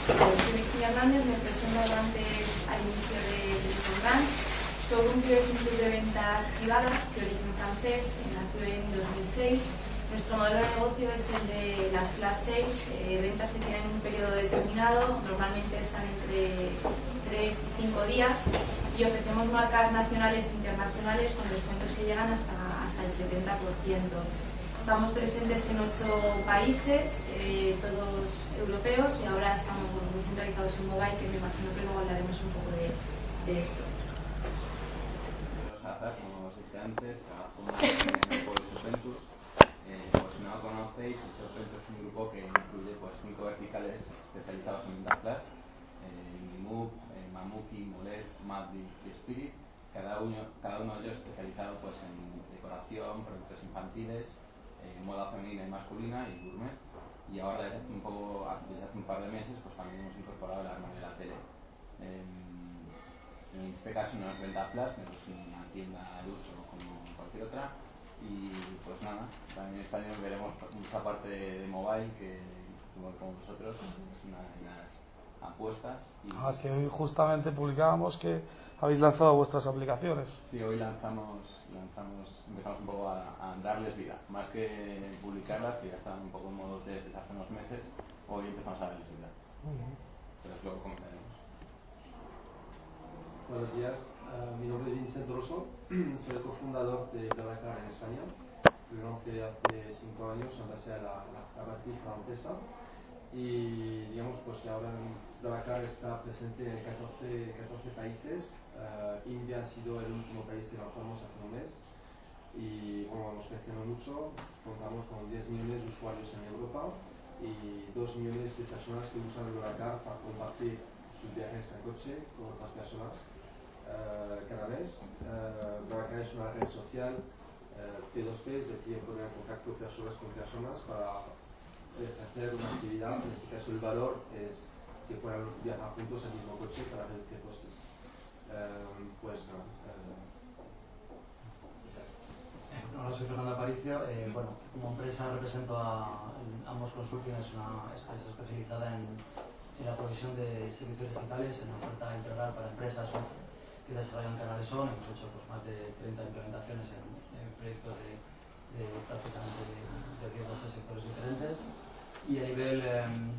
Soy Virginia Hernández, me presento antes al inicio del programa. Showroom es un club de ventas privadas de origen francés, nació en 2006. Nuestro modelo de negocio es el de las flash sales, ventas que tienen un periodo determinado, normalmente están entre 3 y 5 días, y ofrecemos marcas nacionales e internacionales con descuentos que llegan hasta el 70%. Estamos presentes en 8 países, todos europeos, y ahora estamos muy centralizados en mobile, que me imagino que luego hablaremos un poco de esto. Como os dije antes, trabajo en Shop-Ventus. Por si no lo conocéis, Shop-Ventus es un grupo que incluye 5 verticales especializados en venta flash: Mimove, Mamuki, Molet, Maddi y Spirit. Cada uno de ellos especializado en decoración, productos infantiles, moda femenina y masculina y gourmet. Y ahora desde hace un par de meses también hemos incorporado el arma de la tele. En este caso no es venta flash, no es una tienda al uso como cualquier otra. Y pues nada, también este año veremos mucha parte de mobile, que igual como vosotros es una de las apuestas. Es que hoy justamente publicábamos que habéis lanzado vuestras aplicaciones. Sí, hoy empezamos un poco a darles vida, más que publicarlas, que ya estaban un poco en modo test desde hace unos meses. Hoy empezamos a darles vida. Pero luego comentaremos. Buenos días, mi nombre es Vincent Rosso, soy el cofundador de BlaBlaCar en España. Lo conocí hace 5 años en base a la matriz francesa, y digamos ahora BlaBlaCar está presente en 14 países. India ha sido el último país que lanzamos hace un mes, y vamos creciendo mucho. Contamos con 10 millones de usuarios en Europa y 2 millones de personas que usan BlaBlaCar para compartir sus viajes en coche con otras personas. Cada mes. BlaBlaCar es una red social P2P, es decir, poner en contacto personas con personas para hacer una actividad. En este caso el valor es que puedan viajar juntos en el mismo coche para reducir costes. Hola, soy Fernando Aparicio. Como empresa represento a Amos Consulting, es una empresa especializada en la provisión de servicios digitales, en oferta integral para empresas que desarrollan canales on. Hemos hecho más de 30 implementaciones en proyectos de prácticamente de 10-12 sectores diferentes, y a nivel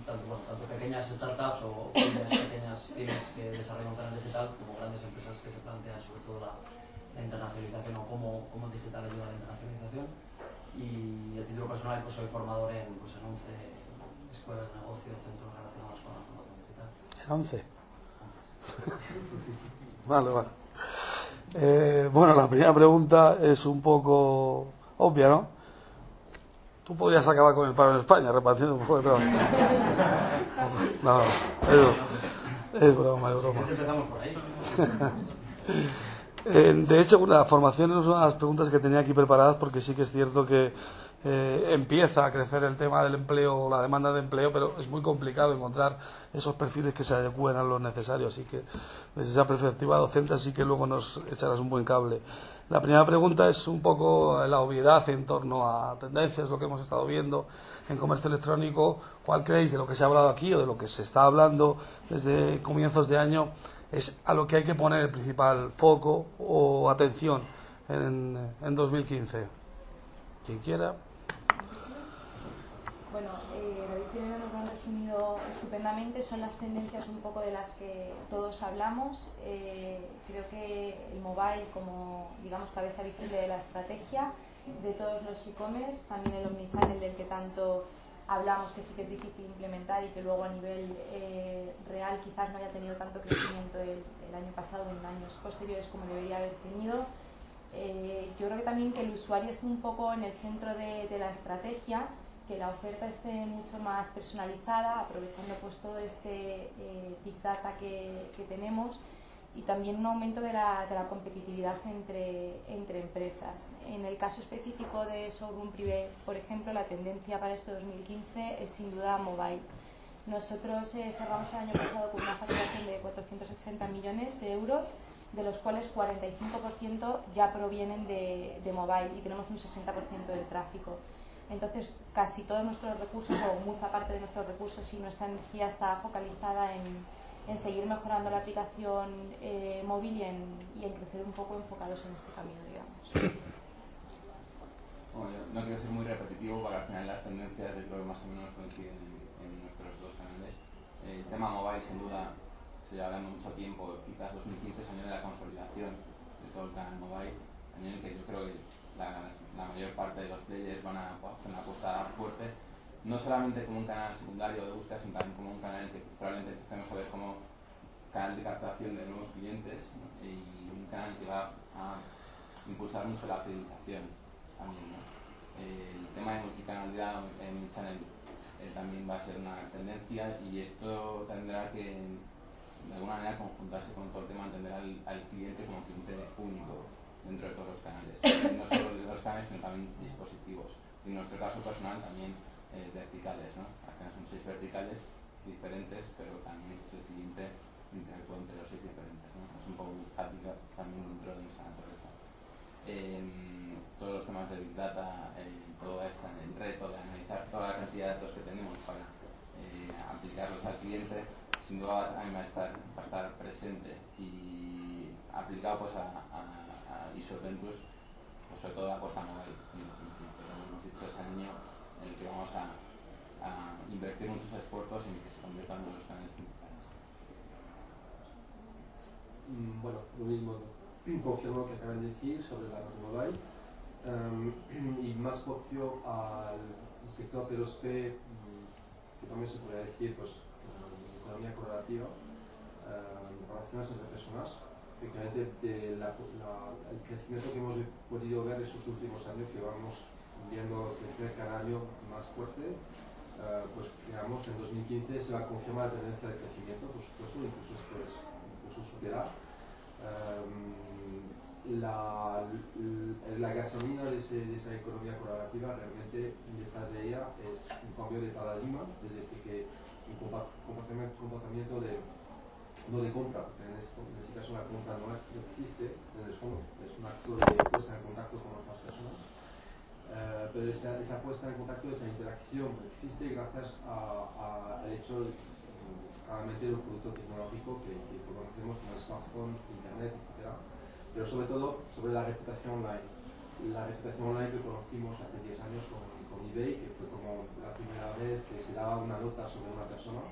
tanto pequeñas startups o pequeñas pymes que desarrollan un canal digital, como grandes empresas que se plantean sobre todo la internacionalización o cómo digital ayuda a la internacionalización. Y a título personal soy formador en 11 escuelas de negocio, centros relacionados con la formación digital. ¿En 11? Vale. Bueno, la primera pregunta es un poco obvia, ¿no? Tú podrías acabar con el paro en España repartiendo un poco de trabajo. No, es broma. Empezamos por ahí. De hecho, la formación es una de las preguntas que tenía aquí preparadas, porque sí que es cierto que empieza a crecer el tema del empleo, la demanda de empleo, pero es muy complicado encontrar esos perfiles que se adecúen a lo necesario. Así que desde esa perspectiva docente sí que luego nos echarás un buen cable. La primera pregunta es un poco la obviedad en torno a tendencias, lo que hemos estado viendo en comercio electrónico. ¿Cuál creéis de lo que se ha hablado aquí o de lo que se está hablando desde comienzos de año es a lo que hay que poner el principal foco o atención en 2015? Quien quiera. Bueno, David y Elena nos lo han resumido estupendamente. Son las tendencias un poco de las que todos hablamos. Creo que el mobile, como digamos cabeza visible de la estrategia de todos los e-commerce, también el omnichannel del que tanto hablamos, que sí que es difícil implementar y que luego a nivel real quizás no haya tenido tanto crecimiento el año pasado o en años posteriores como debería haber tenido. Yo creo que también que el usuario esté un poco en el centro de la estrategia, que la oferta esté mucho más personalizada, aprovechando todo este Big Data que tenemos, y también un aumento de la competitividad entre empresas. En el caso específico de Showroom Privé, por ejemplo, la tendencia para este 2015 es sin duda mobile. Nosotros cerramos el año pasado con una facturación de 480 millones de euros, de los cuales 45% ya provienen de mobile, y tenemos un 60% del tráfico. Entonces casi todos nuestros recursos, o mucha parte de nuestros recursos y nuestra energía está focalizada en seguir mejorando la aplicación móvil y en crecer un poco enfocados en este camino, digamos. Bueno, yo no quiero ser muy repetitivo, porque al final las tendencias yo creo que más o menos coinciden en nuestros dos canales. El tema mobile sin duda se lleva hablando mucho tiempo, quizás 2015 es año de la consolidación de todo el canal mobile, año en el que yo creo que la mayor parte de los players van a hacer una apuesta fuerte, no solamente como un canal secundario de búsqueda, sino también como un canal en el que probablemente empecemos a ver como canal de captación de nuevos clientes, ¿no? Y un canal que va a impulsar mucho la fidelización también, ¿no? El tema de multicanalidad en mi channel también va a ser una tendencia, y esto tendrá que de alguna manera conjuntarse con todo el tema de entender al cliente como cliente único dentro de todos los canales, no solo de los canales sino también dispositivos, y en nuestro caso personal también verticales, ¿no? Al final son 6 verticales diferentes, pero también el cliente interactúa entre los 6 diferentes, ¿no? Es un poco práctica también dentro de nuestra naturaleza. Todos los temas de Big Data, todo este reto de analizar toda la cantidad de datos que tenemos para aplicarlos al cliente, sin duda también va a estar presente, y aplicado pues a ISO Ventus, pues sobre todo a Costa Mobile. Como hemos dicho, es el año en el que vamos a invertir muchos esfuerzos en que se conviertan en los canales principales. Bueno, lo mismo, confirmo lo que acaban de decir sobre la red mobile, y más propio al sector P2P, que también se podría decir pues economía colaborativa, relaciones entre personas. Efectivamente, el crecimiento que hemos podido ver estos últimos años, que vamos viendo crecer cada año más fuerte, pues creamos que en 2015 se va a confirmar la tendencia de crecimiento, por supuesto, incluso superar. La gasolina de esa economía colaborativa, realmente detrás de ella es un cambio de paradigma, es decir, que un comportamiento no de compra, porque en este caso la compra no existe en el fondo, es un acto de puesta en contacto con otras personas, pero esa puesta en contacto, esa interacción existe gracias al hecho claramente del producto tecnológico que conocemos como smartphone, internet, etc. Pero sobre todo sobre la reputación online. La reputación online que conocimos hace 10 años con eBay, que fue como la primera vez que se daba una nota sobre una persona,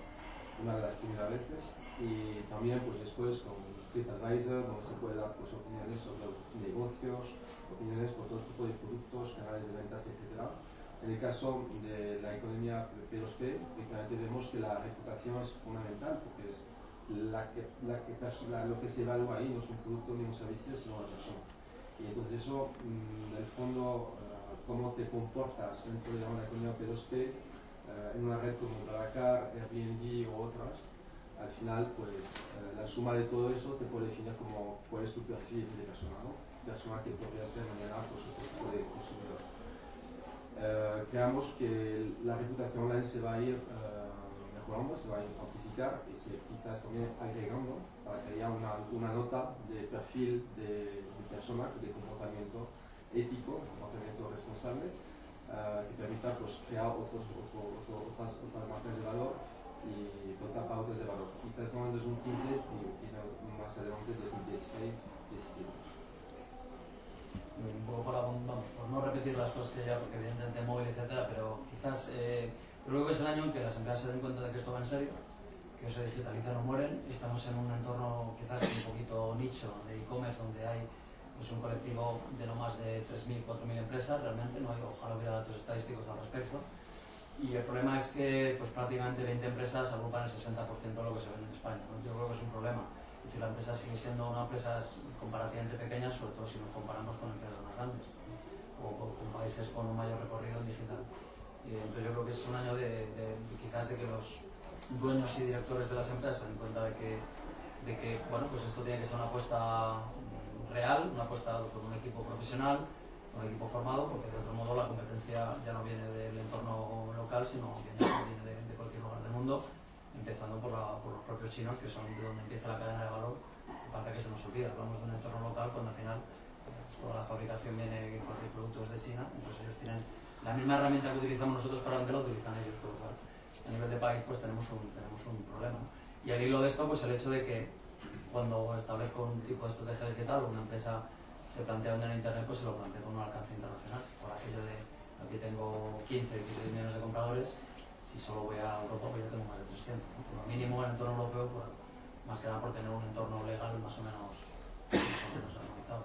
una de las primeras veces, y también pues después con TripAdvisor, donde se puede dar pues opiniones sobre negocios, opiniones por todo tipo de productos, canales de ventas, etc. En el caso de la economía P2P, efectivamente vemos que la reputación es fundamental, porque es lo que se evalúa ahí no es un producto ni un servicio, sino una persona. Y entonces eso, en el fondo, cómo te comportas dentro de una economía P2P, en una red como BlaBlaCar, Airbnb o otras, al final, pues la suma de todo eso te puede definir como cuál es tu perfil de persona, ¿no? Persona que podría ser mañana pues, otro tipo de consumidor. Creamos que la reputación online se va a ir mejorando, se va a amplificar y quizás también agregando para que haya una nota de perfil de persona, de comportamiento ético, comportamiento responsable, que permita pues, crear otras marcas de valor y otras pautas de valor. Quizás no en 2015, quizás más adelante, 2016, 2017. Un poco por no repetir las cosas que ya, porque evidentemente móvil, etcétera, pero quizás creo que es el año en que las empresas se den cuenta de que esto va en serio, que se digitalizan o mueren, y estamos en un entorno quizás un poquito nicho de e-commerce donde hay pues, un colectivo de no más de 3.000, 4.000 empresas, realmente no hay, ojalá hubiera datos estadísticos al respecto, y el problema es que pues, prácticamente 20 empresas agrupan el 60% de lo que se ve en España, ¿no? Yo creo que es un problema. Es decir, la empresa sigue siendo una empresa comparativamente pequeña, sobre todo si nos comparamos con empresas más grandes, ¿no? o con países con un mayor recorrido en digital. Y entonces yo creo que es un año quizás de que los dueños y directores de las empresas se den cuenta de que bueno, pues esto tiene que ser una apuesta real, una apuesta por un equipo profesional, un equipo formado, porque de otro modo la competencia ya no viene del entorno local, sino viene de cualquier lugar del mundo, empezando por los propios chinos, que son de donde empieza la cadena de valor. Parece que se nos olvida, hablamos de un entorno local cuando al final toda la fabricación viene, cualquier producto es de China, entonces ellos tienen la misma herramienta que utilizamos nosotros para venderlo utilizan ellos, por lo cual a nivel de país pues tenemos un problema. Y al hilo de esto, pues el hecho de que cuando establezco un tipo de estrategia digital, una empresa se plantea vender en internet, pues se lo plantea con un alcance internacional, por aquello de aquí tengo 15, 16 millones de compradores, si solo voy a Europa pues ya tengo más de 300, ¿no? Como mínimo en el entorno europeo, pues, más que nada por tener un entorno legal más o menos armonizado.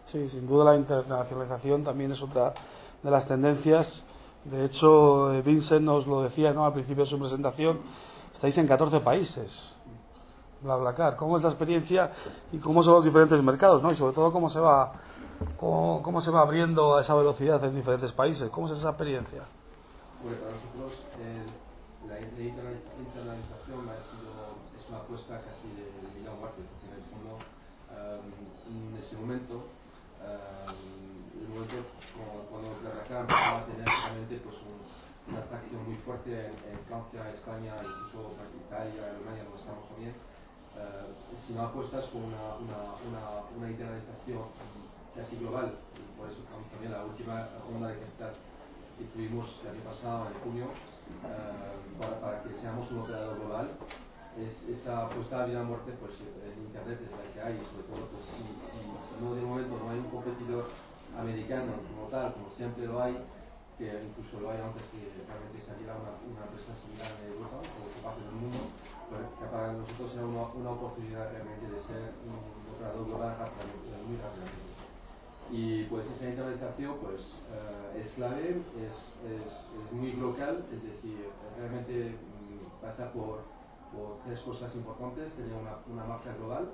Sí, sin duda la internacionalización también es otra de las tendencias. De hecho, Vincent nos lo decía, ¿no?, al principio de su presentación, estáis en 14 países. BlaBlaCar, ¿cómo es la experiencia y cómo son los diferentes mercados, ¿no? Y sobre todo cómo se va abriendo a esa velocidad en diferentes países? ¿Cómo es esa experiencia? Pues para nosotros la internalización es una apuesta casi de vida o muerte, porque en el fondo en ese momento cuando BlaBlaCar va a tener realmente pues una atracción muy fuerte en Francia, España, incluso Italia, Alemania, donde estamos también. Si no apuestas por una internalización casi global, y por eso también la última ronda de capital que tuvimos el año pasado, en junio, para que seamos un operador global, esa apuesta a vida o muerte, pues en internet es la que hay, y sobre todo pues, si no de momento no hay un competidor americano como tal, como siempre lo hay, que incluso lo hay antes que realmente saliera una empresa similar en Europa o otra parte del mundo, pues, que para nosotros era una oportunidad realmente de ser un operador global muy rápidamente. Y pues esa internalización pues, es clave, es muy local, es decir, realmente pasa por tres cosas importantes: tener una marca global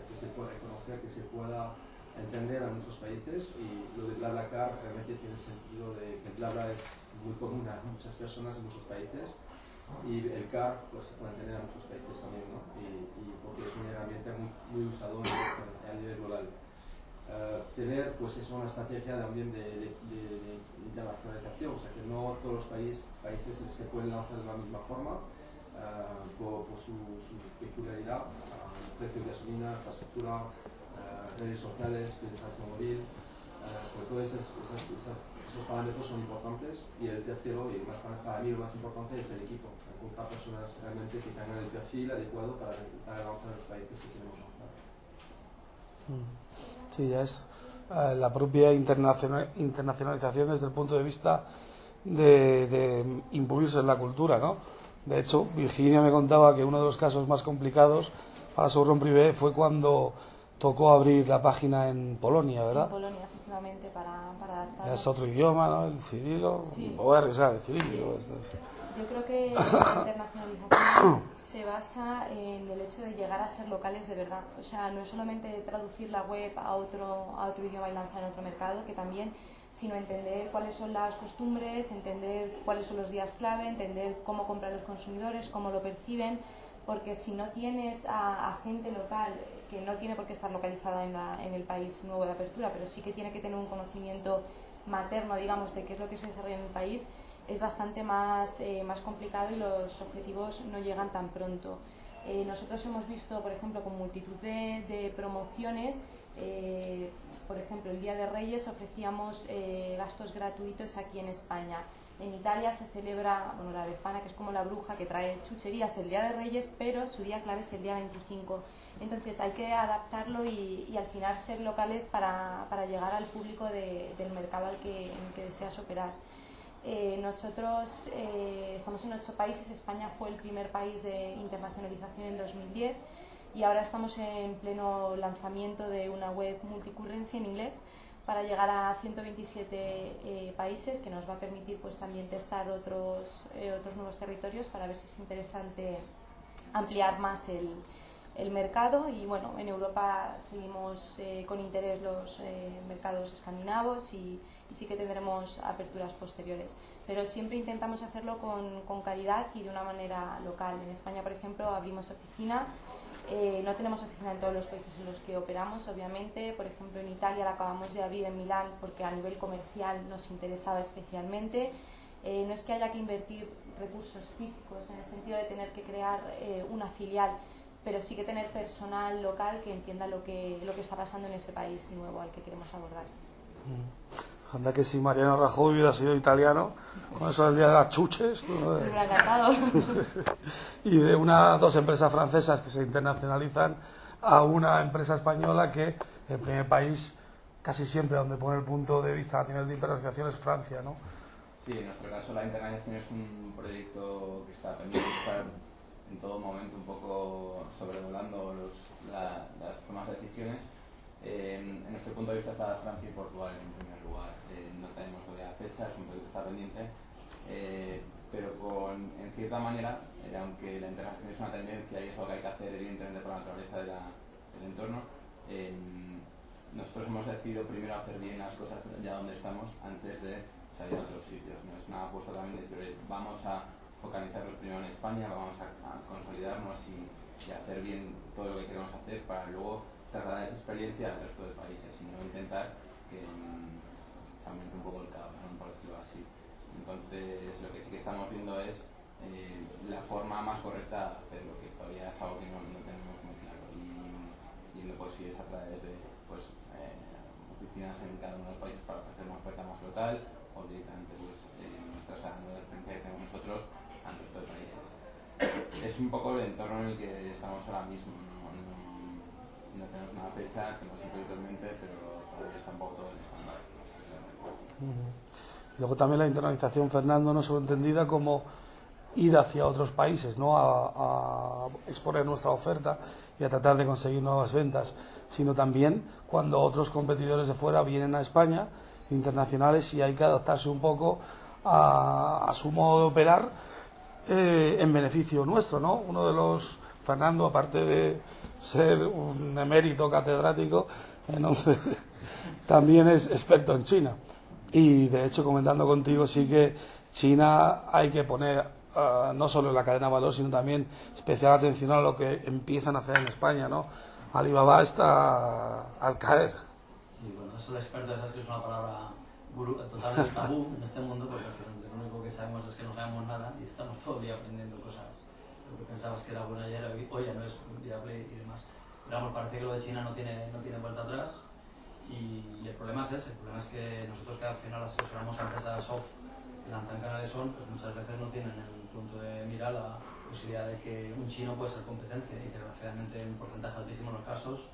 que se pueda reconocer, que se pueda entender a muchos países, y lo de BlaBlaCar realmente tiene sentido de que Blabla es muy común a muchas personas en muchos países, y el car pues se puede entender a muchos países también, ¿no? Y porque es una herramienta muy usada a nivel global. Tener pues es una estrategia también de internacionalización, o sea que no todos los países se pueden lanzar de la misma forma por su peculiaridad, precio de gasolina, infraestructura, redes sociales, penetración móvil, pues todos esos parámetros son importantes. Y el tercero, y para mí lo más importante, es el equipo, encontrar personas realmente que tengan el perfil adecuado para lanzar en los países que queremos lanzar. Sí, ya es la propia internacionalización desde el punto de vista de imbuirse en la cultura, ¿no? De hecho, Virginia me contaba que uno de los casos más complicados para Sauron Privé fue cuando tocó abrir la página en Polonia, ¿verdad? En Polonia, efectivamente, para adaptarlo. Es otro idioma, ¿no? El cirílico. Sí. Voy a arriesgar el cirílico. Sí. Yo creo que la internacionalización se basa en el hecho de llegar a ser locales de verdad. O sea, no es solamente traducir la web a otro idioma y lanzar en otro mercado, que también, sino entender cuáles son las costumbres, entender cuáles son los días clave, entender cómo compran los consumidores, cómo lo perciben, porque si no tienes a gente local, que no tiene por qué estar localizada en el país nuevo de apertura, pero sí que tiene que tener un conocimiento materno, digamos, de qué es lo que se desarrolla en el país, es bastante más complicado y los objetivos no llegan tan pronto. Nosotros hemos visto, por ejemplo, con multitud de promociones, por ejemplo, el Día de Reyes ofrecíamos gastos gratuitos aquí en España. En Italia se celebra, bueno, la Befana, que es como la bruja que trae chucherías el Día de Reyes, pero su día clave es el día 25. Entonces hay que adaptarlo y al final ser locales para llegar al público del mercado en el que deseas operar. Nosotros estamos en 8 países, España fue el primer país de internacionalización en 2010 y ahora estamos en pleno lanzamiento de una web multicurrency en inglés para llegar a 127 países, que nos va a permitir pues también testar otros nuevos territorios para ver si es interesante ampliar más el mercado. Y bueno, en Europa seguimos con interés los mercados escandinavos y sí que tendremos aperturas posteriores, pero siempre intentamos hacerlo con calidad y de una manera local. En España, por ejemplo, abrimos oficina. No tenemos oficina en todos los países en los que operamos, obviamente. Por ejemplo, en Italia la acabamos de abrir en Milán porque a nivel comercial nos interesaba especialmente. No es que haya que invertir recursos físicos en el sentido de tener que crear una filial, pero sí que tener personal local que entienda lo que está pasando en ese país nuevo al que queremos abordar. Anda que si Mariano Rajoy hubiera sido italiano, con eso del día de las chuches, Me hubiera encantado. y de dos empresas francesas que se internacionalizan a una empresa española que el primer país casi siempre donde pone el punto de vista a nivel de internacionalización es Francia, ¿no? Sí, en nuestro caso la internacionalización es un proyecto que está pendiente de estar en todo momento un poco sobrevolando las tomas de decisiones. En nuestro punto de vista está Francia y Portugal en primer lugar. No tenemos todavía fecha, es un proyecto que está pendiente, pero en cierta manera, aunque la internacionalización es una tendencia y es lo que hay que hacer evidentemente por la naturaleza del entorno, nosotros hemos decidido primero hacer bien las cosas ya donde estamos antes de salir a otros sitios, ¿no? Es una apuesta también de decir, vamos a focalizarnos primero en España, vamos a consolidarnos y hacer bien todo lo que queremos hacer para luego trasladar esa experiencia al resto de países y no intentar que se aumente un poco el caos, ¿no? Por decirlo así. Entonces lo que sí que estamos viendo es la forma más correcta de hacerlo, que todavía es algo que no tenemos muy claro, y viendo pues si es a través de oficinas en cada uno de los países para ofrecer una oferta más local o directamente pues trasladando la experiencia que tenemos nosotros al resto de países. Es un poco el entorno en el que estamos ahora mismo, no tenemos una fecha, tenemos un proyecto en mente, pero todavía está un poco todo en estándar. Luego también la internacionalización, Fernando, no solo entendida como ir hacia otros países, ¿no? a exponer nuestra oferta y a tratar de conseguir nuevas ventas, sino también cuando otros competidores de fuera vienen a España, internacionales, y hay que adaptarse un poco a su modo de operar en beneficio nuestro, ¿no? Uno de los, Fernando, aparte de ser un emérito catedrático, también es experto en China. Y de hecho, comentando contigo, sí que China hay que poner no solo en la cadena de valor, sino también especial atención a lo que empiezan a hacer en España, ¿no? Alibaba está al caer. Sí, bueno, eso de experto, esa es que es una palabra totalmente tabú en este mundo, porque lo único que sabemos es que no sabemos nada y estamos todo el día aprendiendo cosas. Lo que pensabas que era bueno ayer, hoy ya no es viable y demás. Pero vamos, parece que lo de China no tiene vuelta atrás, y el problema es ese. El problema es que nosotros, que al final asesoramos a empresas soft que lanzan canales on, pues muchas veces no tienen el punto de mira la posibilidad de que un chino puede ser competencia, y que desgraciadamente en un porcentaje altísimo en los casos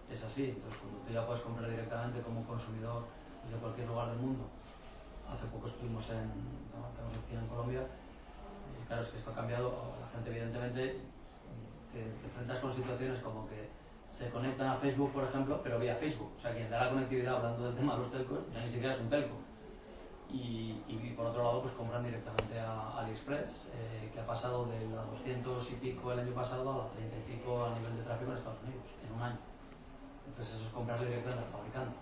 es así. Entonces, cuando tú ya puedes comprar directamente como consumidor desde cualquier lugar del mundo. Hace poco estuvimos tenemos oficina en Colombia, y claro, es que esto ha cambiado. La gente, evidentemente, te enfrentas con situaciones como que se conectan a Facebook, por ejemplo, pero vía Facebook. O sea, quien da la conectividad, hablando del tema de los telcos, ya ni siquiera es un telco. Y por otro lado, pues compran directamente a AliExpress, que ha pasado de los 200 y pico el año pasado a los 30 y pico a nivel de tráfico en Estados Unidos, en un año. Entonces eso es comprarle directamente al fabricante.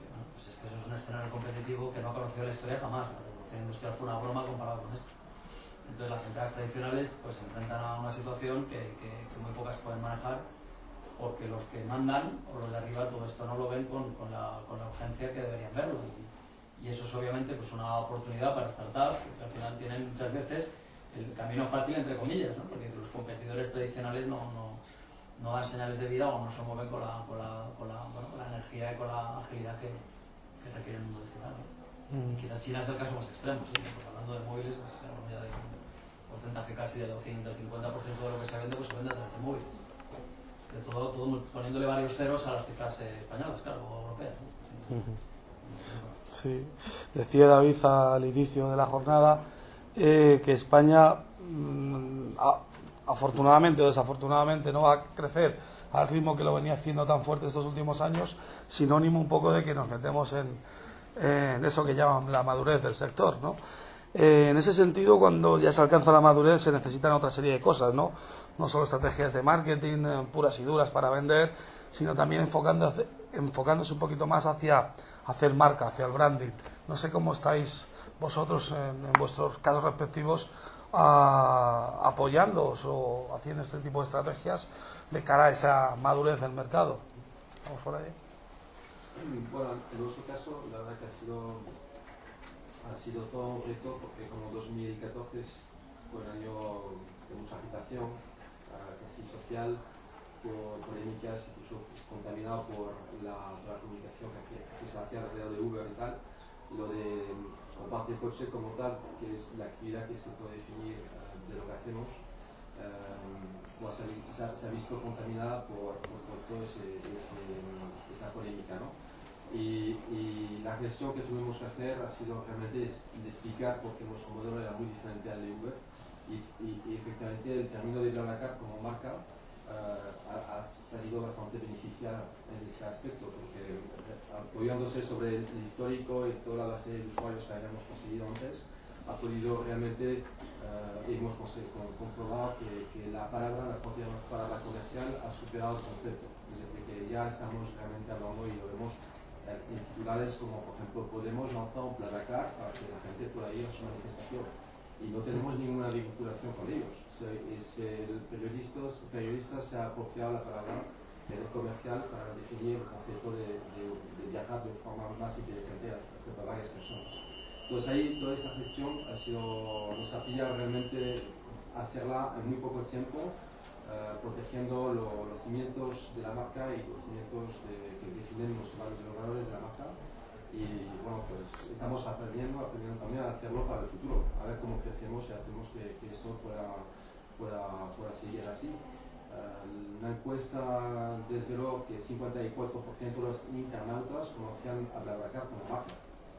Bueno, pues es que eso es un escenario competitivo que no ha conocido la historia jamás. La revolución industrial fue una broma comparado con esto. Entonces las empresas tradicionales pues se enfrentan a una situación que muy pocas pueden manejar, porque los que mandan o los de arriba todo esto no lo ven con la urgencia que deberían verlo. Y eso es obviamente pues una oportunidad para startups, que al final tienen muchas veces el camino fácil, entre comillas, ¿no? Porque los competidores tradicionales no dan señales de vida o no se mueven con la energía y con la agilidad que requiere el mundo digital, ¿no? Y quizás China es el caso más extremo, ¿sí? Porque hablando de móviles, pues hablamos ya de un porcentaje casi del 50% de lo que se vende, pues se vende a través de móviles. De todo poniéndole varios ceros a las cifras españolas, claro, o europeas, ¿no? Sí, decía David al inicio de la jornada que España afortunadamente o desafortunadamente no va a crecer al ritmo que lo venía haciendo tan fuerte estos últimos años, sinónimo un poco de que nos metemos en eso que llaman la madurez del sector, ¿no? En ese sentido, cuando ya se alcanza la madurez, se necesitan otra serie de cosas, ¿no? No solo estrategias de marketing puras y duras para vender, sino también enfocándose un poquito más hacia hacer marca, hacia el branding. No sé cómo estáis vosotros en vuestros casos respectivos apoyándoos o haciendo este tipo de estrategias de cara a esa madurez del mercado. Vamos por ahí. Bueno, en nuestro caso, la verdad que ha sido todo un reto, porque como 2014 fue un año de mucha agitación, casi social, por polémicas, incluso contaminado por toda la comunicación que se hacía alrededor de Uber y tal. Lo de comparte el coche como tal, que es la actividad que se puede definir de lo que hacemos, pues se ha visto contaminada por toda esa polémica, ¿no? Y la gestión que tuvimos que hacer ha sido realmente de explicar por qué nuestro modelo era muy diferente al de Uber y efectivamente el término de BlaBlaCar como marca ha salido bastante beneficiada en ese aspecto, porque apoyándose sobre el histórico y toda la base de usuarios que habíamos conseguido antes, ha podido realmente, hemos comprobado que la propia palabra comercial ha superado el concepto, es decir, que ya estamos realmente hablando y lo vemos en titulares como por ejemplo Podemos lanzar un BlaBlaCar para que la gente pueda ir a su manifestación y no tenemos ninguna vinculación con ellos. El periodista se ha apropiado la palabra comercial para definir el concepto de viajar de forma más inteligente para varias personas. Entonces ahí toda esa gestión nos ha pillado realmente hacerla en muy poco tiempo, protegiendo los cimientos de la marca y los cimientos que definen los valores de la marca. Y bueno, pues estamos aprendiendo también a hacerlo para el futuro, a ver cómo crecemos y hacemos que esto pueda seguir así. Una encuesta desveló que 54% de los internautas conocían a BlaBlaCar como marca,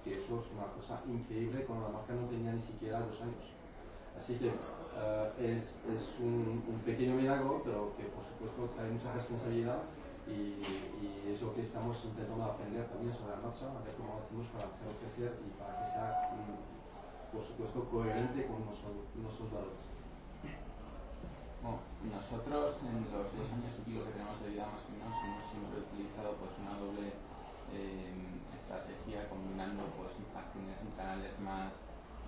que eso es una cosa increíble cuando la marca no tenía ni siquiera 2 años. Así que es un pequeño milagro, pero que por supuesto trae mucha responsabilidad y es lo que estamos intentando aprender también sobre la marcha, a ver cómo hacemos para hacerlo crecer y para que sea, por supuesto, coherente con nuestros valores. Bueno, nosotros en los 10 años y pico que tenemos de vida más o menos hemos siempre utilizado pues una doble estrategia combinando pues acciones en canales más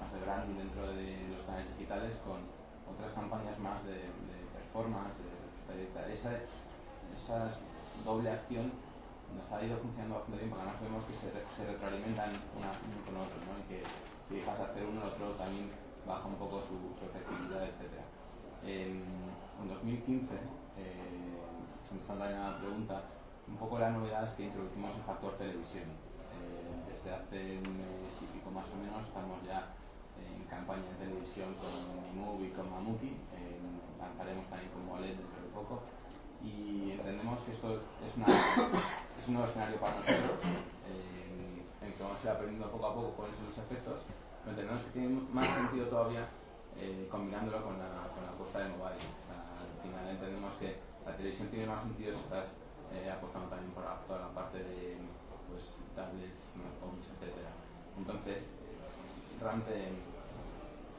de branding dentro de los canales digitales con otras campañas más de performance, de respuesta directa. Esa doble acción nos ha ido funcionando bastante bien porque además vemos que se retroalimentan uno con otro, ¿no? Y que si dejas de hacer uno, el otro también baja un poco su efectividad, etc. En 2015, contestando a la pregunta, un poco la novedad es que introducimos el factor televisión. Desde hace un mes y pico más o menos estamos ya en campaña de televisión con Mimove y con Mamuki, lanzaremos también con OLED dentro de poco y entendemos que esto es un nuevo escenario para nosotros, en que vamos a ir aprendiendo poco a poco cuáles son los efectos, pero entendemos que tiene más sentido todavía combinándolo con la apuesta de mobile. O sea, al final entendemos que la televisión tiene más sentido si estás apostando también por toda la parte de pues, tablets, smartphones, etc. Entonces, realmente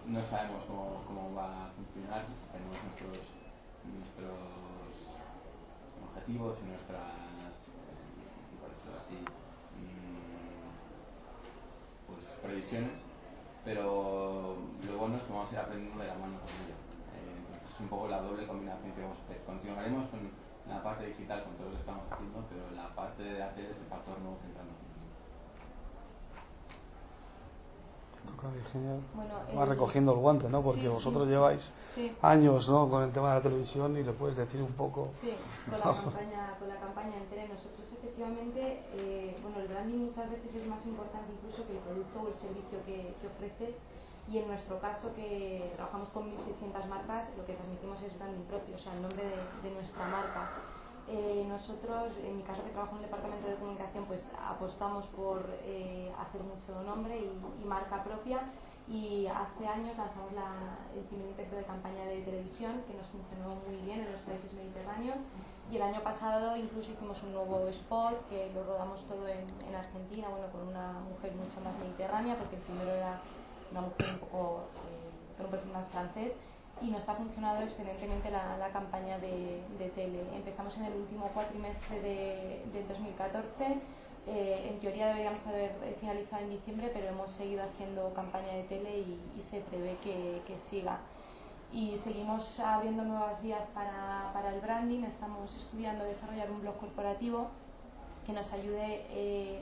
no sabemos cómo va a funcionar, tenemos nuestros objetivos y nuestras, por decirlo así, pues previsiones, pero lo bueno es que vamos a ir aprendiendo de la mano con ello. Entonces es un poco la doble combinación que vamos a hacer. Continuaremos con la parte digital, con todo lo que estamos haciendo, pero la parte de la tele es el factor nuevo que entramos. Bueno, va recogiendo el guante, ¿no? Porque vosotros lleváis años, ¿no? Con el tema de la televisión y le puedes decir un poco. Sí, con la campaña entera. Nosotros efectivamente, bueno, el branding muchas veces es más importante incluso que el producto o el servicio que ofreces. Y en nuestro caso, que trabajamos con 1.600 marcas, lo que transmitimos es branding propio, o sea, el nombre de nuestra marca. Nosotros, en mi caso que trabajo en el departamento de comunicación, pues apostamos por hacer mucho nombre y marca propia, y hace años lanzamos el primer intento de campaña de televisión que nos funcionó muy bien en los países mediterráneos, y el año pasado incluso hicimos un nuevo spot que lo rodamos todo en Argentina, bueno, con una mujer mucho más mediterránea, porque el primero era una mujer un poco con un perfil más francés, y nos ha funcionado excelentemente la campaña de tele. Empezamos en el último cuatrimestre del 2014, en teoría deberíamos haber finalizado en diciembre, pero hemos seguido haciendo campaña de tele y se prevé que siga. Y seguimos abriendo nuevas vías para el branding. Estamos estudiando desarrollar un blog corporativo que nos ayude,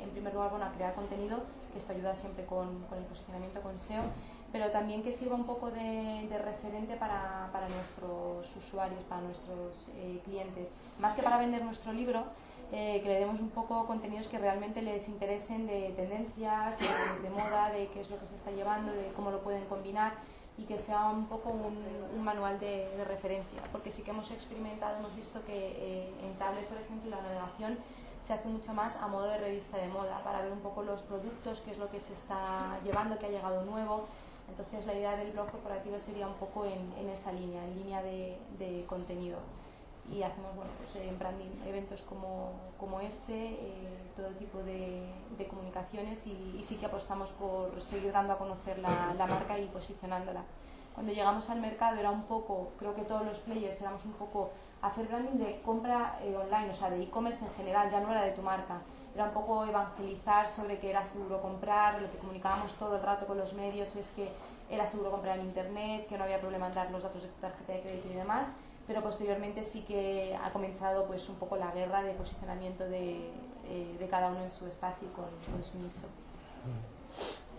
en primer lugar, a crear contenido, que esto ayuda siempre con el posicionamiento, con SEO, pero también que sirva un poco de referente para nuestros nuestros usuarios, para nuestros clientes. Más que para vender nuestro libro, que le demos un poco contenidos que realmente les interesen, de tendencia, de moda, de qué es lo que se está llevando, de cómo lo pueden combinar, y que sea un poco un manual de referencia, porque sí que hemos experimentado, hemos visto que en tablet, por ejemplo, la navegación se hace mucho más a modo de revista de moda, para ver un poco los productos, qué es lo que se está llevando, qué ha llegado nuevo. Entonces la idea del blog corporativo sería un poco en esa línea, en línea de contenido. Y hacemos en branding eventos como este, todo tipo de comunicaciones, y sí que apostamos por seguir dando a conocer la marca y posicionándola. Cuando llegamos al mercado era un poco, creo que todos los players éramos un poco hacer branding de compra online, o sea, de e-commerce en general, ya no era de tu marca. Era un poco evangelizar sobre que era seguro comprar. Lo que comunicábamos todo el rato con los medios es que era seguro comprar en internet, que no había problema en dar los datos de tu tarjeta de crédito y demás. Pero posteriormente sí que ha comenzado pues un poco la guerra de posicionamiento de cada uno en su espacio y con su nicho.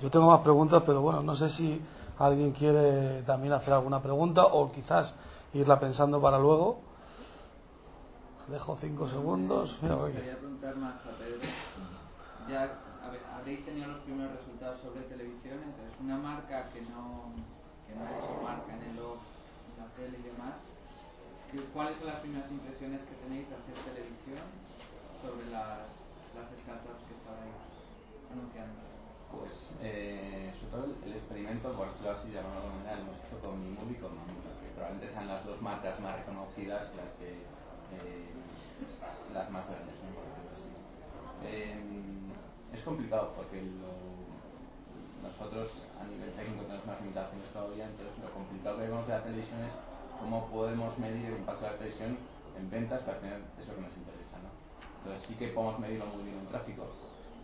Yo tengo más preguntas, pero bueno, no sé si alguien quiere también hacer alguna pregunta o quizás irla pensando para luego. Os dejo 5 segundos. Mira, me gustaría preguntar más a Pedro. Ya habréis tenido los primeros resultados sobre televisión, entonces una marca que no ha hecho marca en el blog, en la tele y demás, ¿cuáles son las primeras impresiones que tenéis de hacer televisión sobre las startups que estabais anunciando? Pues sobre todo el experimento, por decirlo así, de alguna manera, lo hemos hecho con Mimovie y con Mamuta, que probablemente sean las dos marcas más reconocidas, las más grandes, ¿no? Por decirlo así. Es complicado porque nosotros a nivel técnico tenemos unas limitaciones todavía, entonces lo complicado que vemos de la televisión es cómo podemos medir el impacto de la televisión en ventas, que al final es lo que nos interesa, ¿no? Entonces sí que podemos medirlo muy bien en tráfico.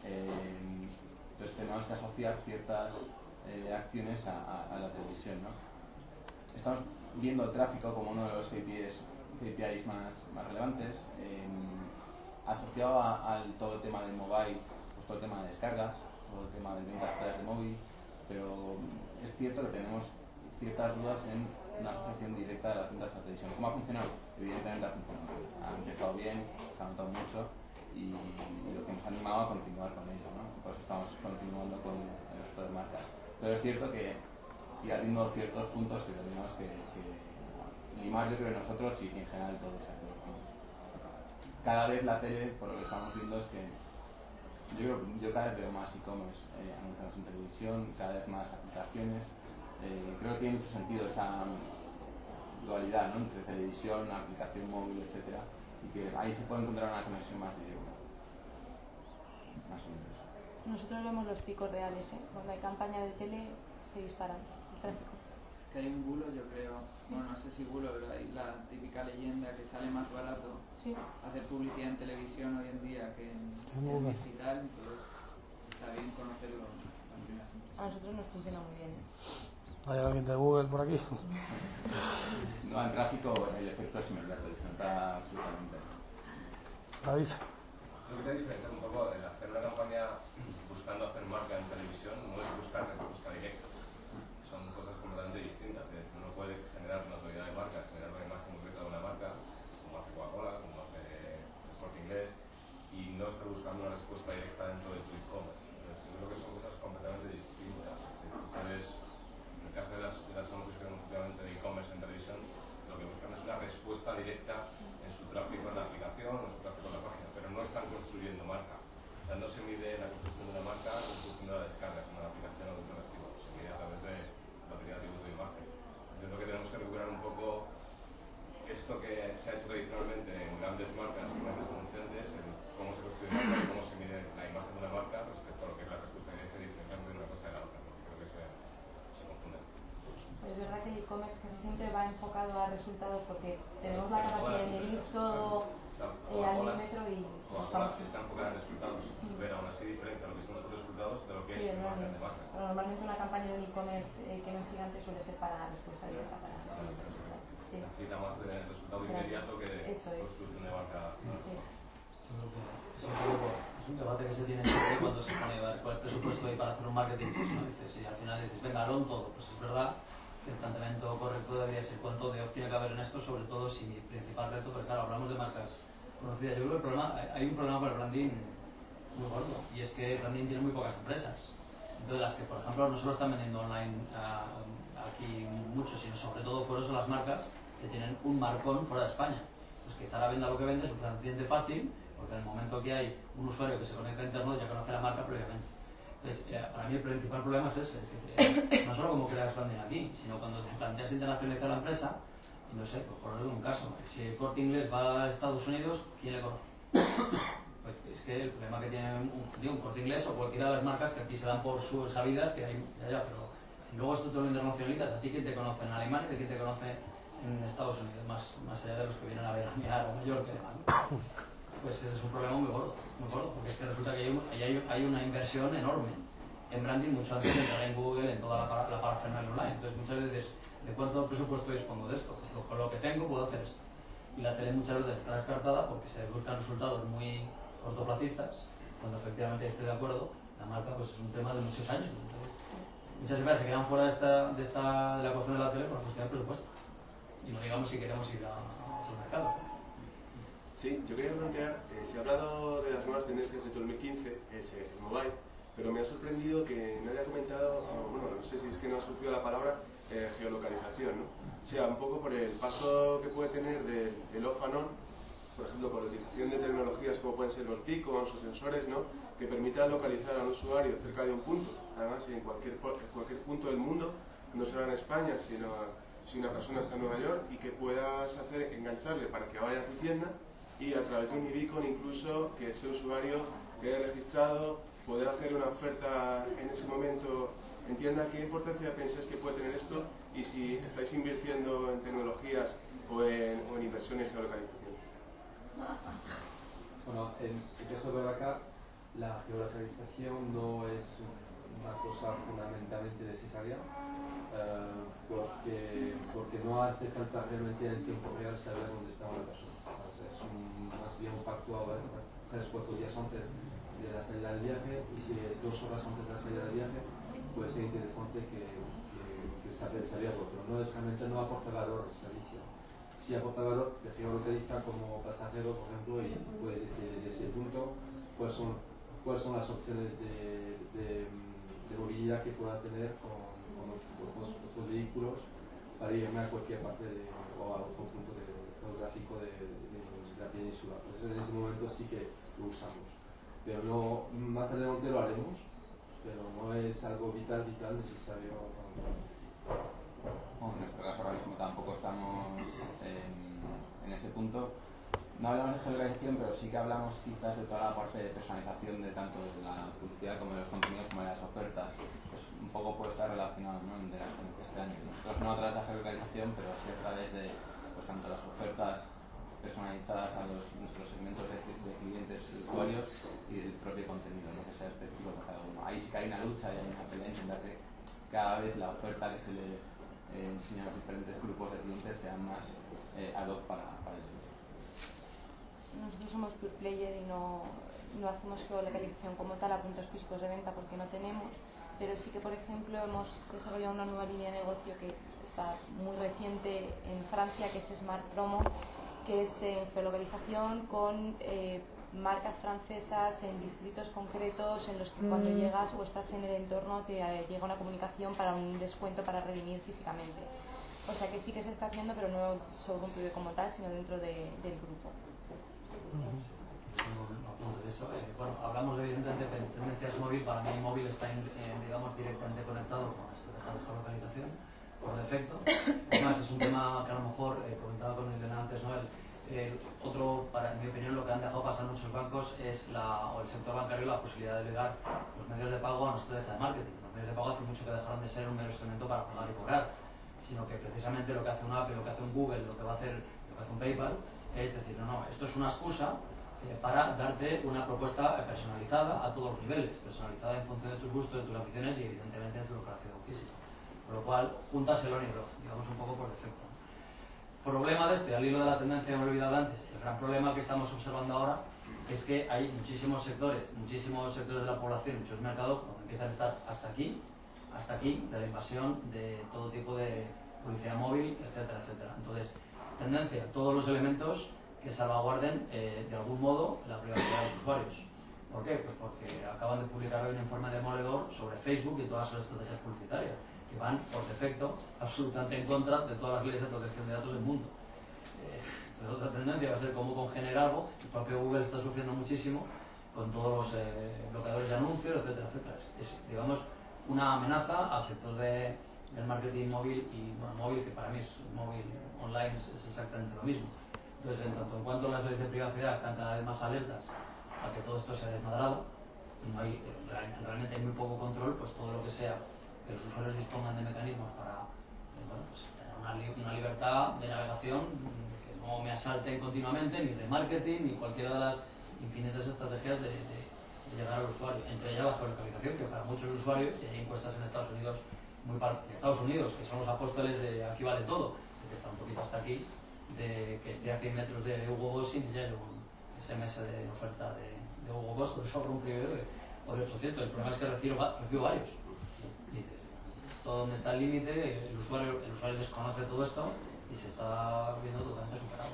Entonces tenemos que asociar ciertas acciones a la televisión, ¿no? Estamos viendo el tráfico como uno de los KPIs más relevantes, asociado al todo el tema del mobile, pues todo el tema de descargas, todo el tema de ventas a través de móvil, pero es cierto que tenemos ciertas dudas en una asociación directa de las ventas a la televisión. ¿Cómo ha funcionado? Evidentemente ha funcionado. Ha empezado bien, se ha notado mucho, y lo que nos ha animado a continuar con ello, ¿no? Por eso estamos continuando con el resto de marcas. Pero es cierto que sigue habiendo ciertos puntos que tenemos que limar, yo creo, nosotros y en general todos. Cada vez la tele, por lo que estamos viendo, es que yo cada vez veo más e-commerce anunciados en televisión, cada vez más aplicaciones. Creo que tiene mucho sentido esa dualidad, ¿no?, entre televisión, aplicación móvil, etcétera, y que ahí se puede encontrar una conexión más directa. Más o menos. Nosotros vemos los picos reales, ¿eh? Cuando hay campaña de tele se dispara el tráfico. Es que hay un bulo, yo creo, sí. Bueno, no sé si bulo, pero hay la típica leyenda que sale más barato hacer publicidad en televisión hoy en día que en digital, entonces está bien conocerlo. A nosotros nos funciona muy bien, ¿eh? ¿Hay alguien de Google por aquí? No, en tráfico el efecto es inmediato, se nota absolutamente. David. Lo que te diferencia un poco el hacer una campaña buscando hacer marca en televisión no es buscar respuesta directa. Son cosas completamente distintas. Es decir, uno puede generar notoriedad de marca, generar una imagen concreta de una marca, como hace Coca-Cola, como hace el Corte Inglés, y no estar buscando una respuesta directa dentro de tu e-commerce. Entonces, yo creo que son cosas completamente distintas. Tú puedes, en el caso de las anuncios que vemos últimamente de e-commerce en televisión, lo que buscan es una respuesta directa en su tráfico en la aplicación o en su tráfico en la página, pero no están construyendo marca. O sea, no se mide la construcción de una marca en función de la descarga de una aplicación o de un activo, se mide a través de batería de atributo de imagen. Entonces lo que tenemos que recuperar un poco esto que se ha hecho tradicionalmente en grandes marcas y grandes anunciantes, en cómo se construye una marca y cómo se mide la imagen de una marca respecto a lo que es la respuesta directa, diferenciando de una cosa de la otra, porque creo que se confunden. Es verdad que el e-commerce casi siempre va enfocado a resultados, porque tenemos la capacidad de medir todo al milímetro y Coca-Cola está enfocada en resultados, pero aún así diferencia lo que son sus resultados de lo que es su imagen de marca. Pero normalmente una campaña de un e-commerce que no es gigante suele ser para respuesta directa. Necesita más de resultado inmediato que construcción de marca. Es un debate que se tiene siempre cuando se pone a ver cuál presupuesto hay para hacer un marketing. ¿No? Dices, y al final dices, venga, lo todo. Pues es verdad que el planteamiento correcto debería ser cuánto de off tiene que haber en esto, sobre todo si mi principal reto, porque claro, hablamos de marcas conocidas. Yo creo que hay un problema con el branding muy gordo, y es que el branding tiene muy pocas empresas. Entonces, las que, por ejemplo, no solo están vendiendo online aquí mucho, sino sobre todo fuera son las marcas que tienen un marcón fuera de España. Pues que Zara venda lo que vende es relativamente fácil, porque en el momento que hay un usuario que se conecta a internet ya conoce la marca previamente. Entonces, para mí el principal problema es ese, es decir, no solo cómo creas branding aquí, sino cuando te planteas internacionalizar la empresa, y no sé, por un caso, si el Corte Inglés va a Estados Unidos, ¿quién le conoce? Pues es que el problema que tiene un Corte Inglés o cualquiera de las marcas que aquí se dan por sus sabidas, que hay allá, pero si luego esto tú lo internacionalizas, ¿a ti quién te conoce en Alemania y quién te conoce en Estados Unidos? Más allá de los que vienen a ver a Mallorca y demás, ¿no? Pues ese es un problema muy gordo, porque es que resulta que hay una inversión enorme en branding mucho antes de entrar en Google, en toda la parafernalia online. Entonces muchas veces, ¿de cuánto presupuesto dispongo de esto? Pues con lo que tengo puedo hacer esto. Y la tele muchas veces está descartada porque se buscan resultados muy cortoplacistas, cuando efectivamente estoy de acuerdo, la marca pues es un tema de muchos años. Entonces, muchas empresas se quedan fuera de la ecuación de la tele por la cuestión de presupuesto. Y no digamos si queremos ir a otro mercado. Sí, yo quería plantear, se ha hablado de las nuevas tendencias de 2015, el mobile, pero me ha sorprendido que no haya comentado, bueno, no sé si es que no ha surgido la palabra geolocalización, ¿no? O sea, un poco por el paso que puede tener del off and on, por ejemplo, por la utilización de tecnologías como pueden ser los beacons o sensores, ¿no?, que permitan localizar a un usuario cerca de un punto, además en cualquier punto del mundo, no solo en España, sino si una persona está en Nueva York, y que puedas engancharle para que vaya a tu tienda, y a través de un beacon incluso que ese usuario quede registrado, poder hacer una oferta en ese momento. Entienda qué importancia pensáis que puede tener esto y si estáis invirtiendo en tecnologías o en inversión en geolocalización. Bueno, en el caso de Berracar, la geolocalización no es una cosa fundamentalmente necesaria, porque no hace falta realmente en el tiempo real saber dónde está una persona. O sea, es más bien un pacto 3 o 4 días antes de la salida del viaje, y si es 2 horas antes de la salida del viaje, puede ser interesante que saberlo, pero no aporta valor al servicio. Sí aporta valor, te geolocaliza como pasajero, por ejemplo, y puedes decir desde ese punto cuáles son las opciones de movilidad que pueda tener con otros vehículos para irme a cualquier parte o a otro punto geográfico de la península. Entonces en ese momento sí que lo usamos, pero no, más adelante lo haremos, pero no es algo vital necesario. Bueno, en nuestro caso ahora mismo tampoco estamos en ese punto. No hablamos de geolocalización, pero sí que hablamos quizás de toda la parte de personalización de tanto de la publicidad como de los contenidos como de las ofertas. Pues un poco puede estar relacionado, ¿no?, de las tendencias este año. Nosotros no a través de la geolocalización, pero sí a través de pues, tanto las ofertas personalizadas a nuestros segmentos de clientes y usuarios y del propio contenido, ¿no?, que sea específico para cada uno. Ahí sí que hay una lucha y hay una pelea en intentar que cada vez la oferta que se le enseña a los diferentes grupos de clientes sea más ad hoc para ellos. Nosotros somos pure player y no hacemos geolocalización como tal a puntos físicos de venta porque no tenemos, pero sí que, por ejemplo, hemos desarrollado una nueva línea de negocio que está muy reciente en Francia, que es Smart Promo, que es en geolocalización con marcas francesas en distritos concretos en los que cuando llegas o estás en el entorno te llega una comunicación para un descuento para redimir físicamente. O sea que sí que se está haciendo, pero no solo un PIB como tal, sino dentro del grupo. Bueno, hablamos evidentemente de tendencias móvil. Para mí móvil está digamos directamente conectado con esto de la geolocalización por defecto. Además es un tema que a lo mejor comentaba con Elena antes, ¿no? Otro, en mi opinión, lo que han dejado pasar muchos bancos es o el sector bancario, la posibilidad de ligar los medios de pago a nuestra estrategia de marketing. Los medios de pago hace mucho que dejaron de ser un mero instrumento para pagar y cobrar, sino que precisamente lo que hace una Apple, lo que hace un Google, lo que hace un PayPal, es decir, no, esto es una excusa para darte una propuesta personalizada a todos los niveles, personalizada en función de tus gustos, de tus aficiones y evidentemente de tu localización física. Con lo cual, juntas el on y el off, digamos un poco por defecto. Problema de al hilo de la tendencia que me he olvidado antes, el gran problema que estamos observando ahora es que hay muchísimos sectores de la población, muchos mercados donde empiezan a estar hasta aquí de la invasión de todo tipo de publicidad móvil, etcétera, etcétera. Entonces, tendencia, todos los elementos que salvaguarden de algún modo la privacidad de los usuarios. ¿Por qué? Pues porque acaban de publicar hoy un informe demoledor sobre Facebook y todas sus estrategias publicitarias, que van por defecto absolutamente en contra de todas las leyes de protección de datos del mundo. Entonces, otra tendencia va a ser cómo congener algo. El propio Google está sufriendo muchísimo con todos los bloqueadores de anuncios, etcétera, etcétera. Es, digamos, una amenaza al sector del marketing móvil y, bueno, móvil, que para mí es móvil online, es exactamente lo mismo. Entonces, en tanto en cuanto las leyes de privacidad están cada vez más alertas a que todo esto sea desmadrado y no hay, realmente hay muy poco control, pues todo lo que sea que los usuarios dispongan de mecanismos para pues tener una libertad de navegación, que no me asalten continuamente, ni de marketing, ni cualquiera de las infinitas estrategias de llegar al usuario, entre ellas la geolocalización, que para muchos usuarios, y hay encuestas en Estados Unidos, que son los apóstoles de aquí vale todo, de que está un poquito hasta aquí, de que esté a 100 metros de Hugo Boss y me lleve un SMS de oferta de Hugo Boss, por eso abro un privado de 800. El problema es que recibo varios. Y dices, ¿esto dónde está el límite? El usuario desconoce todo esto y se está viendo totalmente superado.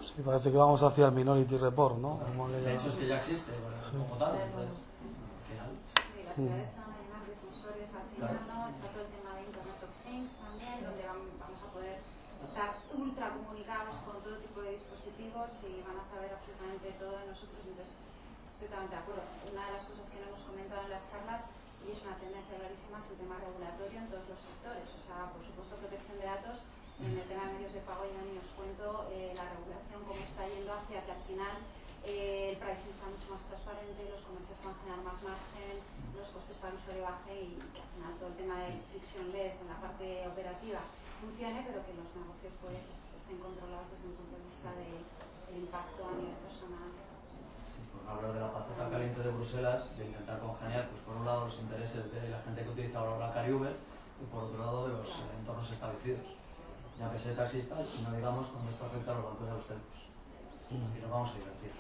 Sí, parece que vamos hacia el Minority Report, ¿no? De hecho, es que ya existe, como tal. Entonces, al final. Sí, las ciudades se van a llenar de sensores al final, ¿no? Está todo el tema de Internet of Things también, donde vamos a poder estar ultra comunicados con todo tipo de dispositivos y van a saber absolutamente todo de nosotros. Entonces, estoy totalmente de acuerdo. Una de las cosas que no hemos comentado en las charlas, y es una tendencia clarísima, es el tema regulatorio en todos los sectores. O sea, por supuesto, protección de datos. En el tema de medios de pago ya ni os cuento la regulación cómo está yendo hacia que al final el pricing sea mucho más transparente, los comercios puedan generar más margen, los costes para el usuario bajen y que al final todo el tema del frictionless en la parte operativa funcione, pero que los negocios pues estén controlados desde un punto de vista del impacto a nivel personal. Sí, por hablar de la patata caliente de Bruselas, de intentar congeniar, pues por un lado los intereses de la gente que utiliza ahora BlaBlaCar y Uber y por otro lado de los entornos establecidos. Ya que sea taxista y no digamos cómo esto afecta a los bancos y a los telcos. Y nos vamos a divertir.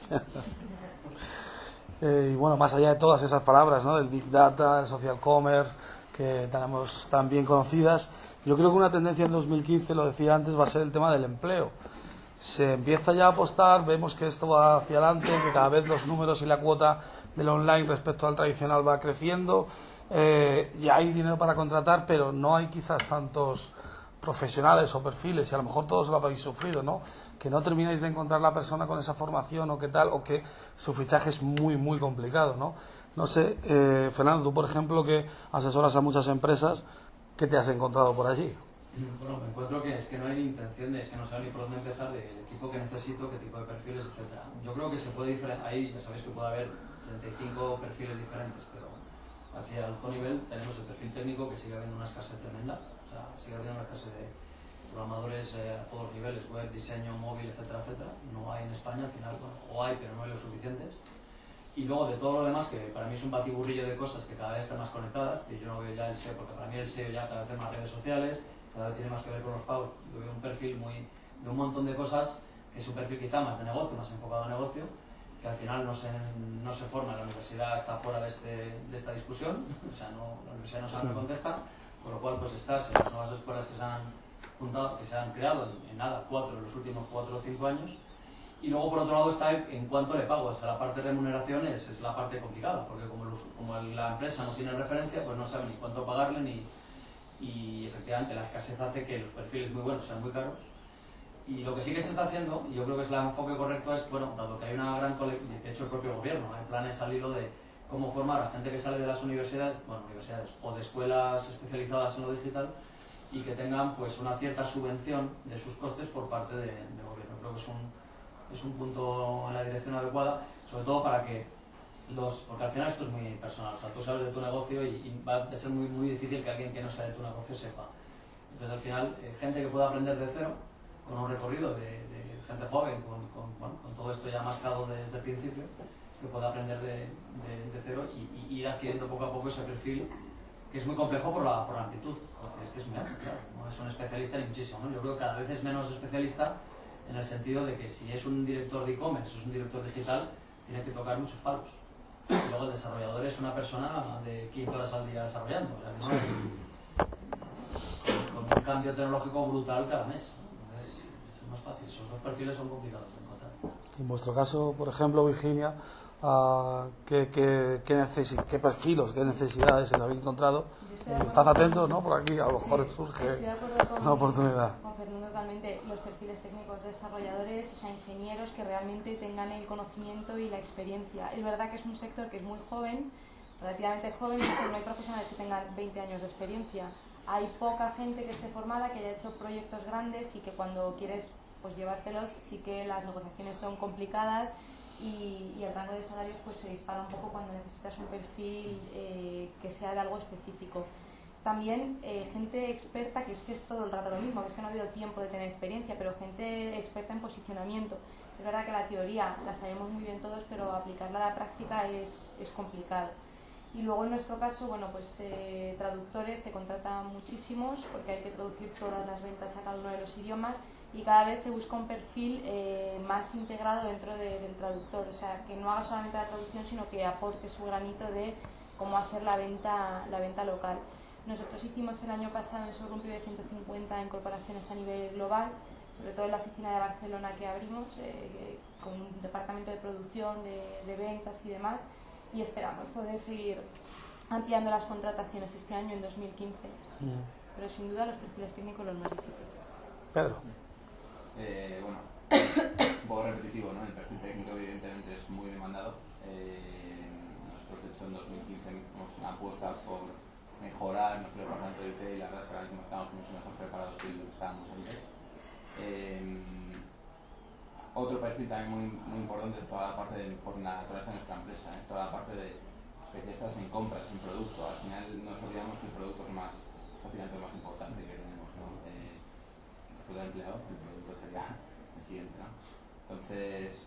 Y bueno, más allá de todas esas palabras, ¿no? Del Big Data, el Social Commerce, que tenemos tan bien conocidas, yo creo que una tendencia en 2015, lo decía antes, va a ser el tema del empleo. Se empieza ya a apostar, vemos que esto va hacia adelante, que cada vez los números y la cuota del online respecto al tradicional va creciendo. Ya hay dinero para contratar, pero no hay quizás tantos profesionales o perfiles, y a lo mejor todos lo habéis sufrido, ¿no? Que no termináis de encontrar la persona con esa formación o qué tal, o que su fichaje es muy, muy complicado, ¿no? No sé, Fernando, tú, por ejemplo, que asesoras a muchas empresas, ¿qué te has encontrado por allí? Bueno, me encuentro que es que no hay ni intención es que no sé ni por dónde empezar, del equipo que necesito, qué tipo de perfiles, etcétera. Yo creo que se puede diferenciar, ahí ya sabéis que puede haber 35 perfiles diferentes, pero así a alto nivel tenemos el perfil técnico, que sigue habiendo una escasez tremenda. Sigue habiendo una clase de programadores a todos los niveles, web, diseño, móvil, etcétera, etcétera. No hay en España, al final, bueno, o hay, pero no hay los suficientes. Y luego de todo lo demás, que para mí es un batiburrillo de cosas que cada vez están más conectadas, y yo no veo ya el SEO, porque para mí el SEO ya cada vez tiene más redes sociales, cada vez tiene más que ver con los pagos. Yo veo un perfil de un montón de cosas, que es un perfil quizá más de negocio, más enfocado a negocio, que al final no se forma, la universidad está fuera de esta discusión, o sea, la universidad no sabe qué contesta. Con lo cual, pues estás en las nuevas escuelas que se han juntado, que se han creado en los últimos 4 o 5 años. Y luego, por otro lado, está en cuánto le pago. O sea, la parte de remuneración es la parte complicada, porque como la empresa no tiene referencia, pues no sabe ni cuánto pagarle, y efectivamente la escasez hace que los perfiles muy buenos sean muy caros. Y lo que sí que se está haciendo, y yo creo que es el enfoque correcto, es, bueno, dado que hay una gran colectiva, de hecho el propio gobierno, hay planes al hilo de cómo formar a gente que sale de las universidades o de escuelas especializadas en lo digital y que tengan pues una cierta subvención de sus costes por parte del gobierno. Creo que es un punto en la dirección adecuada, sobre todo para que porque al final esto es muy personal, o sea, tú sabes de tu negocio y va a ser muy, muy difícil que alguien que no sabe de tu negocio sepa. Entonces al final, gente que pueda aprender de cero, con un recorrido de gente joven, con todo esto ya mascado desde el principio, que pueda aprender de cero y ir adquiriendo poco a poco ese perfil, que es muy complejo por la amplitud, porque es muy amplio, claro, no es un especialista ni muchísimo, ¿no? Yo creo que cada vez es menos especialista en el sentido de que si es un director de e-commerce o es un director digital, tiene que tocar muchos palos. Y luego el desarrollador es una persona de 15 horas al día desarrollando, o sea, que no es con cambio tecnológico brutal cada mes. Entonces es más fácil, esos dos perfiles son complicados de encontrar. En vuestro caso, por ejemplo, Virginia, ¿qué perfiles, qué necesidades habéis encontrado? Estad atentos, ¿no? Por aquí a lo mejor surge una oportunidad. Con Fernando, totalmente, los perfiles técnicos, desarrolladores, o sea, ingenieros que realmente tengan el conocimiento y la experiencia. Es verdad que es un sector que es muy joven, relativamente joven, y no hay profesionales que tengan 20 años de experiencia. Hay poca gente que esté formada, que haya hecho proyectos grandes y que cuando quieres pues llevártelos, sí que las negociaciones son complicadas y el rango de salarios pues se dispara un poco cuando necesitas un perfil que sea de algo específico. También gente experta, que es todo el rato lo mismo, que es que no ha habido tiempo de tener experiencia, pero gente experta en posicionamiento. Es verdad que la teoría la sabemos muy bien todos, pero aplicarla a la práctica es complicado. Y luego en nuestro caso, bueno, pues traductores se contratan muchísimos porque hay que traducir todas las ventas a cada uno de los idiomas y cada vez se busca un perfil más integrado dentro del traductor, o sea, que no haga solamente la traducción, sino que aporte su granito de cómo hacer la venta local. Nosotros hicimos el año pasado en Showroom de 150 incorporaciones a nivel global, sobre todo en la oficina de Barcelona que abrimos, con un departamento de producción, de ventas y demás, y esperamos poder seguir ampliando las contrataciones este año en 2015. Pero sin duda los perfiles técnicos los más difíciles. Pedro. Bueno, un poco repetitivo, ¿no? El perfil técnico evidentemente es muy demandado. Nosotros de hecho en 2015 hicimos una apuesta por mejorar nuestro departamento de IT y la verdad es que ahora mismo estamos mucho mejor preparados que lo que estábamos antes. Otro perfil también muy importante es toda la parte por la naturaleza de nuestra empresa, toda la parte de especialistas en compras, en producto. Al final nos olvidamos que el producto es prácticamente lo más importante que tenemos, ¿no? Después del empleado, el producto sería el siguiente, ¿no? Entonces,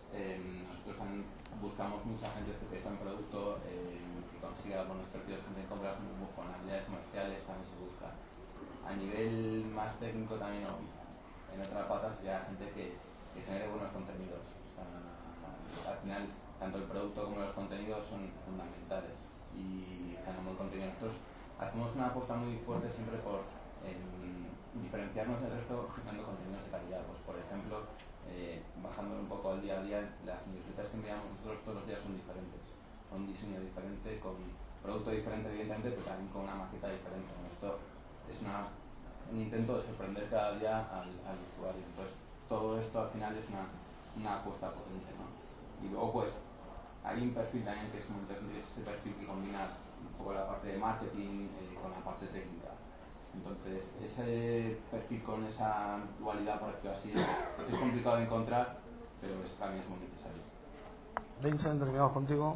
nosotros también buscamos mucha gente especialista en producto que consiga buenos perfiles de compras con habilidades comerciales, también se busca. A nivel más técnico también, en otra pata sería gente que genere buenos contenidos. O sea, al final, tanto el producto como los contenidos son fundamentales y generamos el contenido. Nosotros hacemos una apuesta muy fuerte siempre por diferenciarnos del resto generando contenidos de calidad. Pues, por ejemplo, bajando un poco al día a día, las newsletters que enviamos nosotros todos los días son diferentes. Son un diseño diferente, con producto diferente evidentemente, pero también con una maqueta diferente. Esto es un intento de sorprender cada día al usuario. Entonces, todo esto al final es una apuesta potente, ¿no? Y luego pues hay un perfil también que es muy interesante, que es ese perfil que combina un poco la parte de marketing con la parte técnica. Entonces ese perfil con esa dualidad, por decirlo así, es complicado de encontrar, pero también es muy necesario. Vincent, terminamos contigo.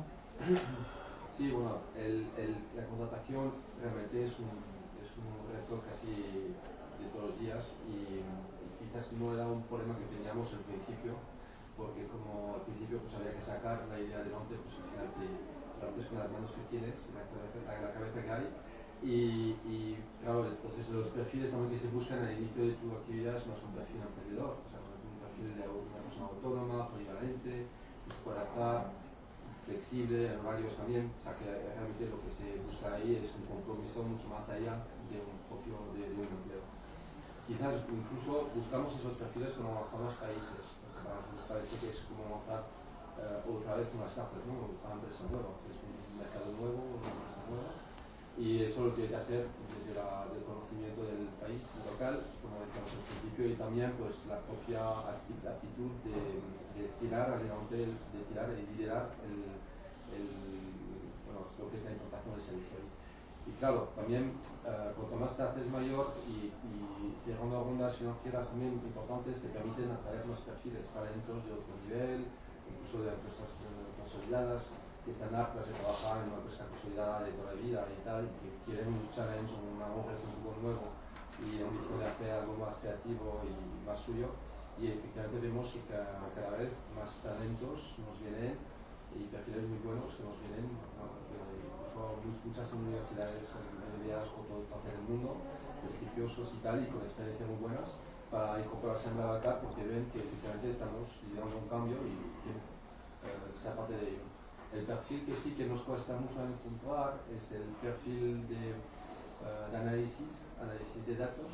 Sí, bueno, la contratación realmente es un reto casi de todos los días y quizás no era un problema que teníamos al principio, porque como al principio pues había que sacar la idea adelante, pues al final lo haces con las manos que tienes, la cabeza que hay, y claro, entonces los perfiles también que se buscan al inicio de tu actividad no son un perfil emprendedor, o sea, no es un perfil de una persona autónoma, polivalente, que se puede adaptar, flexible, en horarios también, o sea que realmente lo que se busca ahí es un compromiso mucho más allá de un empleo. Quizás incluso buscamos esos perfiles con los países, porque para nosotros parece que es como lanzar otra vez una startup, ¿no? Una empresa nueva, es un mercado nuevo, una empresa nueva, y eso lo tiene que hacer desde el conocimiento del país local, como decíamos al principio, y también pues la propia actitud de tirar adelante, de tirar y liderar lo que es la implantación del servicio. Y claro, también cuanto más te haces mayor y cerrando rondas financieras también importantes te permiten atraer más perfiles, talentos de otro nivel, incluso de empresas consolidadas, que están aptas de trabajar en una empresa consolidada de toda la vida y tal, y que quieren un challenge, un reto un poco nuevo y ambición de hacer algo más creativo y más suyo. Y efectivamente vemos que cada vez más talentos nos vienen y perfiles muy buenos que nos vienen, incluso muchas universidades medias por todo el mundo, prestigiosos y tal, y con experiencias muy buenas para incorporarse en BlaBlaCar porque ven que efectivamente estamos liderando un cambio y que sea parte de ello. El perfil que sí que nos cuesta mucho encontrar es el perfil de análisis de datos,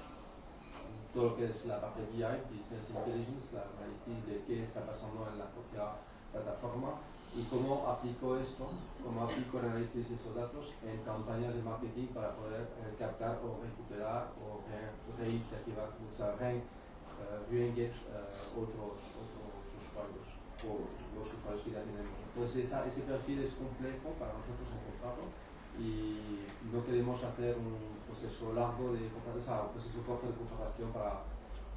todo lo que es la parte BI, Business Intelligence, la análisis de qué está pasando en la propia plataforma y cómo aplico esto, cómo aplico el análisis de esos datos en campañas de marketing para poder captar o recuperar o reincentivar, o sea, re-engage otros usuarios o los usuarios que ya tenemos. Entonces ese perfil es complejo para nosotros encontrarlo y no queremos hacer un proceso largo de comparación, un proceso corto de comparación para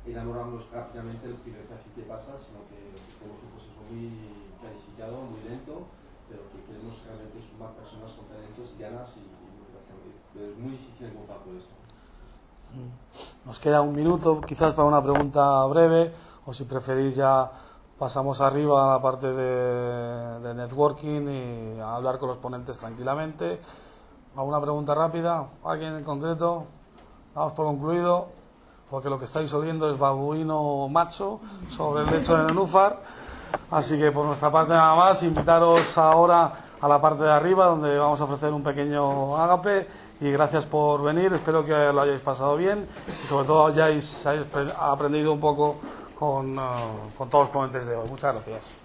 enamorarnos rápidamente del primer perfil que pasa, sino que tenemos un proceso muy planificado, muy lento, pero que queremos realmente sumar personas con talentos, ganas y motivación. Pero es muy difícil encontrar todo esto. Nos queda un minuto quizás para una pregunta breve, o si preferís ya pasamos arriba a la parte de networking y a hablar con los ponentes tranquilamente. ¿Alguna pregunta rápida? ¿Alguien en concreto? Damos por concluido, porque lo que estáis oliendo es babuino macho sobre el lecho de nenúfar. Así que por nuestra parte nada más, invitaros ahora a la parte de arriba donde vamos a ofrecer un pequeño ágape y gracias por venir, espero que lo hayáis pasado bien y sobre todo hayáis aprendido un poco con todos los ponentes de hoy. Muchas gracias.